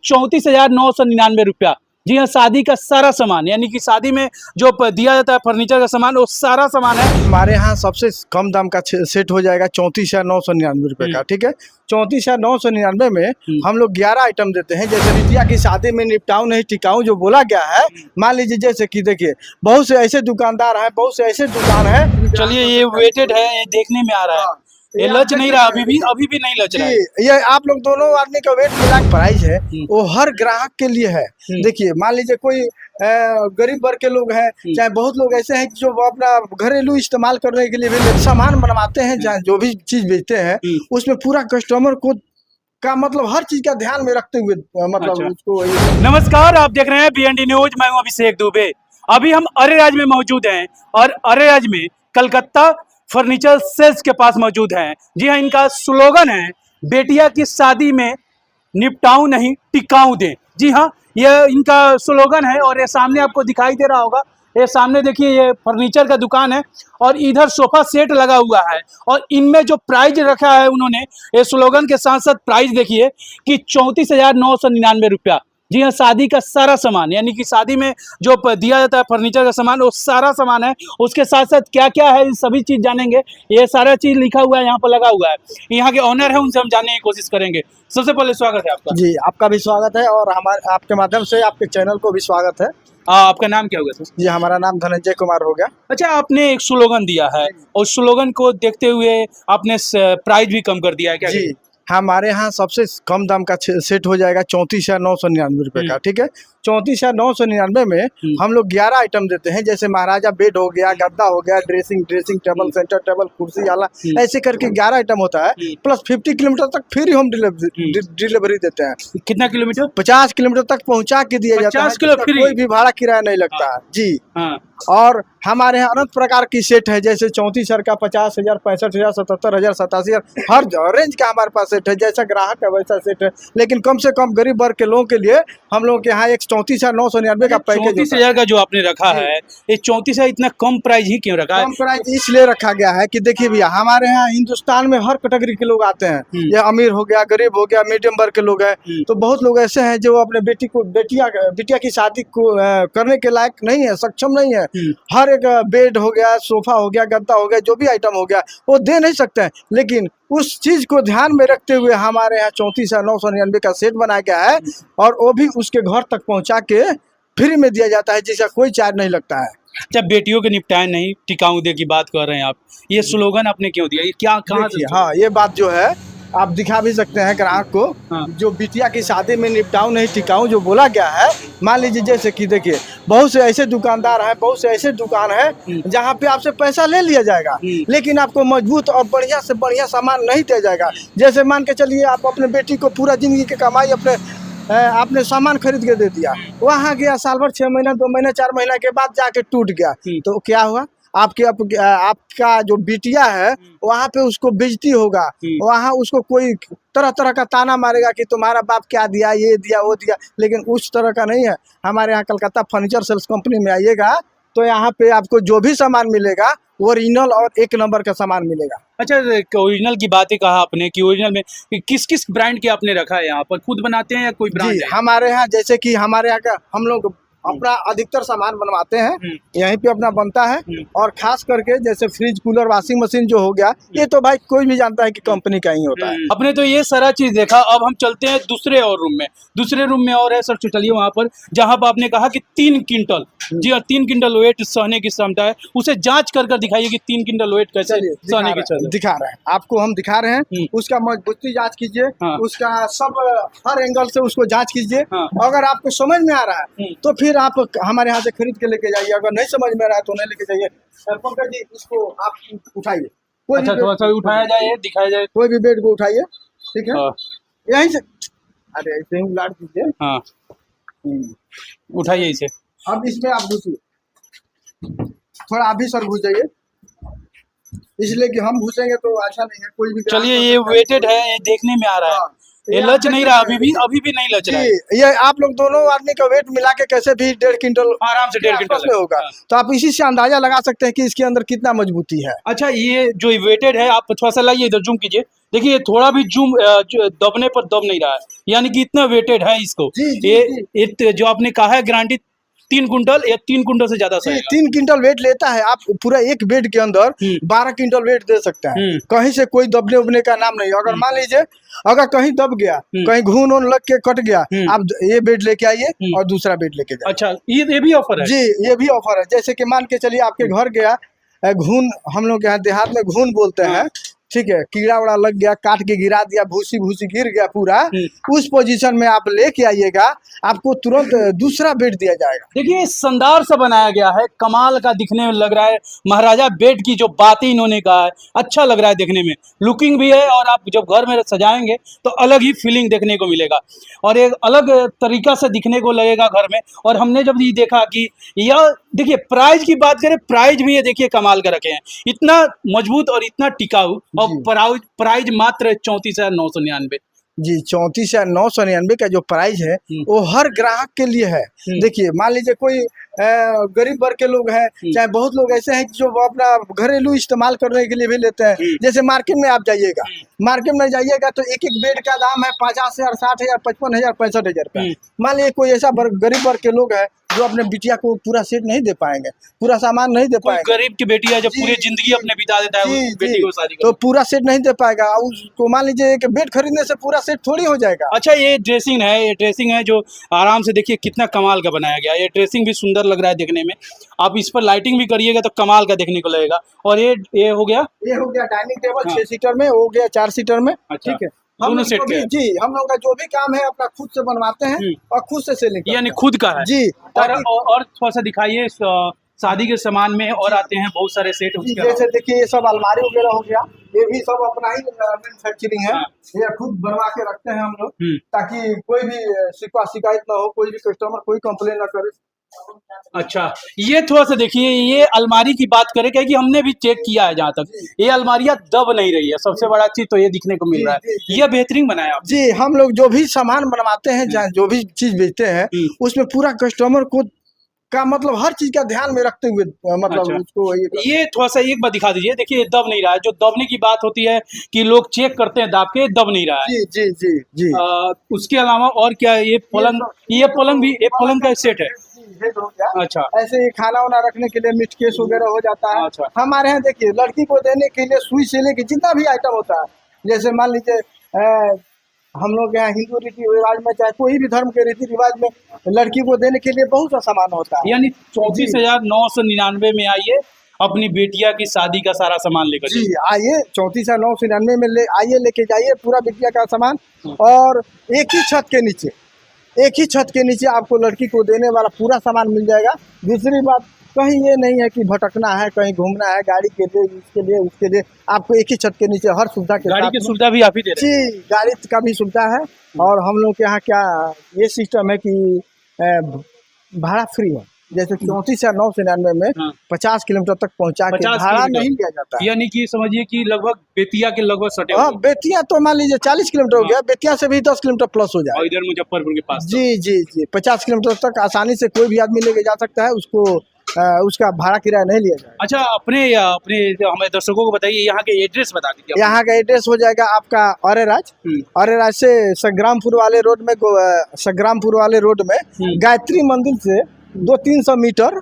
₹34,999। जी हाँ, शादी का सारा सामान, यानी कि शादी में जो दिया जाता है फर्नीचर का सामान, वो सारा सामान है। हमारे यहाँ सबसे कम दाम का सेट हो जाएगा 34,999 का। ठीक है, 34,999 में हम लोग 11 आइटम देते हैं। जैसे बिटिया की शादी में निपटाऊ नहीं टिकाऊ जो बोला गया है, मान लीजिए जैसे कि देखिए बहुत से ऐसे दुकानदार हैं, बहुत से ऐसे दुकान है। चलिए, ये वेटेड है, ये देखने में आ रहा है, ये लच नहीं रहा, अभी भी नहीं लच रहा है। ये आप लोग दोनों आदमी का वेट मिला प्राइस है, वो हर ग्राहक के लिए है। देखिए मान लीजिए कोई गरीब वर्ग के लोग हैं, चाहे बहुत लोग ऐसे हैं जो अपना घरेलू इस्तेमाल करने के लिए भी सामान बनवाते हैं, चाहे जो भी चीज बेचते हैं उसमें पूरा कस्टमर को का मतलब हर चीज का ध्यान में रखते हुए मतलब उसको। नमस्कार, आप देख रहे हैं BND न्यूज, मैं हूं अभिषेक दुबे। अभी हम अरेराज में मौजूद हैं और अरेराज में कलकत्ता फर्नीचर सेल्स के पास मौजूद हैं। जी हाँ, इनका स्लोगन है बेटिया की शादी में निपटाऊ नहीं टिकाऊ दें। जी हाँ, ये इनका स्लोगन है और ये सामने आपको दिखाई दे रहा होगा, ये सामने देखिए, ये फर्नीचर का दुकान है और इधर सोफा सेट लगा हुआ है और इनमें जो प्राइस रखा है उन्होंने, ये स्लोगन के साथ साथ प्राइस देखिए कि ₹34,999। जी हाँ, शादी का सारा सामान, यानी कि शादी में जो दिया जाता है फर्नीचर का सामान, वो सारा सामान है। उसके साथ साथ क्या क्या है ये सभी चीज़ जानेंगे। ये सारा चीज़ लिखा हुआ है, यहाँ पर लगा हुआ है। यहाँ के ऑनर है, उनसे हम जानने की कोशिश करेंगे। सबसे पहले स्वागत है आपका। जी, आपका भी स्वागत है और हमारे आपके माध्यम से आपके चैनल को भी स्वागत है। आपका नाम क्या होगा सर? जी, हमारा नाम धनंजय कुमार हो गया। अच्छा, आपने एक स्लोगन दिया है और स्लोगन को देखते हुए आपने प्राइस भी कम कर दिया है क्या? जी, हमारे यहाँ सबसे कम दाम का सेट हो जाएगा 34,999 का। ठीक है, 34,999 में हम लोग 11 आइटम देते हैं। जैसे महाराजा बेड हो गया, गद्दा हो गया, ड्रेसिंग टेबल, सेंटर टेबल, कुर्सी आला, ऐसे करके 11 आइटम होता है। प्लस 50 किलोमीटर तक फ्री होम डिलीवरी देते हैं। कितना किलोमीटर? 50 किलोमीटर तक पहुँचा के दिया जाता है। 50 किलो फ्री? कोई भी भाड़ा किराया नहीं लगता है। जी हाँ। और हमारे यहाँ अनंत प्रकार की सेट है, जैसे 34,000 का, 50,000, 65,000, 77,000, 87,000, हर रेंज का हमारे पास सेट है। जैसा ग्राहक है वैसा सेट है, लेकिन कम से कम गरीब वर्ग के लोगों के लिए हम लोग के यहाँ एक 34,999 का पैकेज। 34,000 का जो आपने रखा है, ये 34,000 इतना कम प्राइस ही क्यों रखा है? कम प्राइस इसलिए रखा गया है कि देखिए भैया, हमारे यहाँ हिंदुस्तान में हर कैटेगरी के लोग आते हैं। ये अमीर हो गया, गरीब हो गया, मीडियम वर्ग के लोग हैं। तो बहुत लोग ऐसे हैं जो अपने बेटिया की शादी को करने के लायक नहीं है, सक्षम नहीं है। हर एक बेड हो गया, सोफा हो गया, गद्दा हो गया, जो भी आइटम हो गया वो दे नहीं सकते हैं, लेकिन उस चीज को ध्यान में रखते हुए हमारे यहाँ 34,999 का सेट बनाया गया है और वो भी उसके घर तक पहुंचा के फ्री में दिया जाता है, जिसका कोई चार्ज नहीं लगता है। जब बेटियों के निपटाए नहीं टिकाऊ दे की बात कर रहे हैं आप, ये स्लोगन आपने क्यों दिया? ये क्या, कहाँ से? हाँ, ये बात जो है आप दिखा भी सकते हैं ग्राहक को। हाँ। जो बिटिया की शादी में निपटाऊ नहीं टिकाऊ जो बोला गया है, मान लीजिए जैसे कि देखिए बहुत से ऐसे दुकानदार हैं, बहुत से ऐसे दुकान है जहाँ पे आपसे पैसा ले लिया जाएगा, लेकिन आपको मजबूत और बढ़िया से बढ़िया सामान नहीं दिया जाएगा। जैसे मान के चलिए आप अपने बेटी को पूरा जिंदगी की कमाई आपने सामान खरीद के दे दिया, वहाँ गया, साल भर 6 महीना 2 महीना 4 महीना के बाद जाके टूट गया, तो क्या हुआ? आपका जो बिटिया है वहाँ पे उसको बेइज्जती होगा, वहाँ उसको कोई तरह तरह का ताना मारेगा कि तुम्हारा बाप क्या दिया, ये दिया वो दिया। लेकिन उस तरह का नहीं है। हमारे यहाँ कलकत्ता फर्नीचर सेल्स कंपनी में आइएगा तो यहाँ पे आपको जो भी सामान मिलेगा ओरिजिनल और एक नंबर का सामान मिलेगा। अच्छा, ओरिजिनल की बात ही कहा आपने कि ओरिजिनल में किस किस ब्रांड के आपने रखा है? यहाँ पर खुद बनाते हैं या कोई ब्रांड है? हमारे यहाँ जैसे कि हमारे यहाँ का हम लोग अपना अधिकतर सामान बनवाते हैं, यहीं पे अपना बनता है। और खास करके जैसे फ्रिज, कूलर, वॉशिंग मशीन जो हो गया, ये तो भाई कोई भी जानता है कि कंपनी का ही होता है। अपने तो ये सारा चीज देखा, अब हम चलते हैं दूसरे रूम में। दूसरे रूम में और है सर, चलिए वहाँ पर, जहाँ पर आपने कहा कि 3 क्विंटल, जी हाँ, 3 क्विंटल वेट सहने की क्षमता है। उसे जांच कर दिखाइए कि 3 क्विंटल वेट कैसे सहने की क्षमता। दिखा रहे हैं आपको, हम दिखा रहे हैं। उसका मजबूती जांच कीजिए, उसका सब हर एंगल से उसको जांच कीजिए। अगर आपको समझ में आ रहा है तो फिर आप हमारे यहाँ से खरीद के लेके जाइए, अगर नहीं समझ में आ रहा है तो नहीं लेके जाइए। पंकज जी, इसको आप उठाइए। अच्छा, थोड़ा सा उठाया जाए, दिखाया जाए, कोई भी बेड को उठाइए, ठीक है? यहीं से, अरे ऐसे ही उलाट दीजिए। हाँ, उठाइए इसे। अब इसमें आप घुसिए, थोड़ा आप भी सर घुस जाइए, इसलिए कि हम घुसेंगे तो अच्छा नहीं है। कोई भी, चलिए, ये वेटेड है, ये देखने में आ रहा है, ये लच नहीं रहा, अभी भी नहीं लच रहा है। जी, ये आप लोग दोनों आदमी का वेट मिला के कैसे भी 1.5 क्विंटल आराम से 1.5 आसपास क्विंटल में है। होगा। हाँ। तो आप इसी से अंदाजा लगा सकते हैं कि इसके अंदर कितना मजबूती है। अच्छा, ये जो वेटेड है, आप थोड़ा सा लाइए इधर, जूम कीजिए, देखिए थोड़ा भी जूम दबने पर दब नहीं रहा है, यानी कि इतना वेटेड है इसको। जी, जी, ये जो आपने कहा है गारंटी 3 कुंटल या 3 कुंटल से ज्यादा जी, सहेगा। 3 क्विंटल वेट लेता है। आप पूरा एक बेड के अंदर 12 क्विंटल वेट दे सकते हैं। कहीं से कोई दबने उबने का नाम नहीं। अगर मान लीजिए अगर कहीं दब गया, कहीं घून वून लग के कट गया, आप ये बेड लेके आइए और दूसरा बेड लेके जाइए। अच्छा, ये भी ऑफर है? जी, ये भी ऑफर है। जैसे कि मान के चलिए आपके घर गया घून, हम लोग यहाँ देहात में घून बोलते हैं, ठीक है, कीड़ा उड़ा लग गया, काट के गिरा दिया, भूसी भूसी गिर गया पूरा, उस पोजीशन में आप लेके आइएगा, आपको तुरंत दूसरा बेड दिया जाएगा। देखिए शानदार सा बनाया गया है, कमाल का दिखने में लग रहा है। महाराजा बेड की जो बातें इन्होंने कहा है, अच्छा लग रहा है देखने में, लुकिंग भी है, और आप जब घर में सजाएंगे तो अलग ही फीलिंग देखने को मिलेगा और एक अलग तरीका से दिखने को लगेगा घर में। और हमने जब ये देखा कि यह देखिए प्राइस की बात करें, प्राइस भी ये देखिए कमाल का रखे हैं, इतना मजबूत और इतना टिकाऊ, और प्राइस मात्र 34,999। जी, 34,999 का जो प्राइस है वो हर ग्राहक के लिए है। देखिए मान लीजिए कोई गरीब वर्ग के लोग हैं, चाहे बहुत लोग ऐसे हैं जो अपना घरेलू इस्तेमाल करने के लिए भी लेते हैं। जैसे मार्केट में आप जाइएगा, मार्केट में जाइएगा तो एक एक बेड का दाम है 50,000, 60,000, 55,000, 65,000 रुपया। मान लीजिए कोई ऐसा गरीब वर्ग के लोग हैं जो अपने बिटिया को पूरा सेट नहीं दे पाएंगे, पूरा सामान नहीं दे पाएंगे। गरीब की बेटी है, जब पूरी जिंदगी अपने बिता देता है उस बेटी को शादी तो पूरा सेट नहीं दे पाएगा, उसको मान लीजिए एक बेड खरीदने से पूरा सेट थोड़ी हो जाएगा। अच्छा, ये ड्रेसिंग है, ये ड्रेसिंग है जो आराम से देखिए कितना कमाल का बनाया गया है। ये ड्रेसिंग भी सुंदर लग रहा है देखने में, आप इस पर लाइटिंग भी करिएगा तो कमाल का देखने को लगेगा। और ये हो गया, ये हो गया डाइनिंग टेबल 6 सीटर में, हो गया 4 सीटर में। अच्छा, ठीक है, दोनों सेट के जी, हम लोग का जो भी काम है अपना खुद से बनवाते हैं और खुद से सेलिंग करते हैं। यानी खुद का है जी। और थोड़ा सा दिखाइए, शादी के सामान में और आते हैं बहुत सारे सेट। जैसे देखिए ये सब अलमारी वगैरह हो गया, ये भी सब अपना ही मैन्युफैक्चरिंग है। ये खुद बनवा के रखते हैं हम लोग, ताकि कोई भी शिकायत ना हो, कोई भी कस्टमर कोई कंप्लेन ना करे। अच्छा, ये थोड़ा सा देखिए, ये अलमारी की बात करें, क्योंकि हमने भी चेक किया है, जहाँ तक ये अलमारियां दब नहीं रही है, सबसे बड़ा चीज तो ये दिखने को मिल रहा है। ये बेहतरीन बनाया आपने। जी, हम लोग जो भी सामान बनवाते हैं, जो भी चीज बेचते हैं, उसमें पूरा कस्टमर को का मतलब हर चीज का ध्यान में रखते हुए मतलब अच्छा। उसको ये थोड़ा सा एक बार दिखा दीजिए, देखिए दब नहीं रहा है। जो दबने की बात होती है कि लोग चेक करते हैं दाब के, दब नहीं रहा है। जी जी जी जी। उसके अलावा और क्या, ये पलंग भी, ये पलंग का सेट है। हो गया। अच्छा, ऐसे ही खाना वाना रखने के लिए मिट केस वगैरह हो जाता है। अच्छा। हमारे यहाँ देखिए लड़की को देने के लिए सुई से लेके जितना भी आइटम होता है, जैसे मान लीजिए हम लोग यहाँ हिंदू रीति रिवाज में, चाहे कोई भी धर्म के रीति रिवाज में, लड़की को देने के लिए बहुत सा सामान होता है। यानी 34,999 में आइए, अपनी बेटिया की शादी का सारा सामान लेकर। जी आइए, 34,999 में आइए, लेके जाइए पूरा बिटिया का सामान। और एक ही छत के नीचे आपको लड़की को देने वाला पूरा सामान मिल जाएगा। दूसरी बात, कहीं ये नहीं है कि भटकना है, कहीं घूमना है, गाड़ी के लिए, इसके लिए, उसके लिए, आपको एक ही छत के नीचे हर सुविधा के गाड़ी साथ की सुविधा भी आप ही दे रहे हैं? जी, गाड़ी का भी सुविधा है। और हम लोग के यहाँ क्या ये सिस्टम है कि भाड़ा फ्री है। जैसे 34,999 में 50 किलोमीटर तक पहुँचा के भाड़ा नहीं लिया जाता है। यानी कि समझिए कि लगभग बेतिया के लगभग सटे। हाँ, बेतिया तो मान लीजिए 40 किलोमीटर हो गया, बेतिया से भी 10 किलोमीटर प्लस हो जाए। और इधर मुजफ्फरपुर के पास जी जी जी, 50 किलोमीटर तक आसानी से कोई भी आदमी लेके जा सकता है, उसको उसका भाड़ा किराया नहीं लिया जाएगा। अच्छा, अपने हमारे दर्शकों को बताइए, यहाँ के एड्रेस बता दीजिए। यहाँ का एड्रेस हो जाएगा आपका औरेराज से संग्रामपुर वाले रोड में गायत्री मंदिर से 200-300 मीटर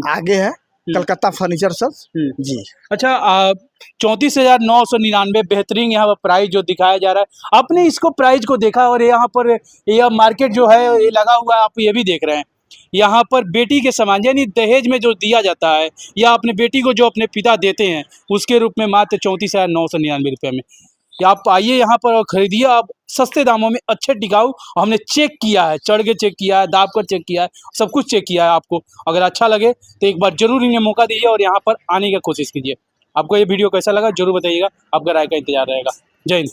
आगे है कलकत्ता फर्नीचर सल्स। जी। अच्छा, 34,999 बेहतरीन यहाँ पर प्राइस जो दिखाया जा रहा है। आपने इसको प्राइस को देखा, और यहाँ पर यह मार्केट जो है ये लगा हुआ है, आप ये भी देख रहे हैं। यहाँ पर बेटी के सामान यानी दहेज में जो दिया जाता है, या अपने बेटी को जो अपने पिता देते हैं, उसके रूप में मात्र 34,999 रुपये में। या आप आइए यहाँ पर और खरीदिए, आप सस्ते दामों में, अच्छे टिकाऊ। हमने चेक किया है, चढ़ के चेक किया है, दाब कर चेक किया है, सब कुछ चेक किया है। आपको अगर अच्छा लगे तो एक बार जरूर इन्हें मौका दीजिए और यहाँ पर आने की कोशिश कीजिए। आपको ये वीडियो कैसा लगा जरूर बताइएगा, आपका राय का इंतजार रहेगा। जय हिंद।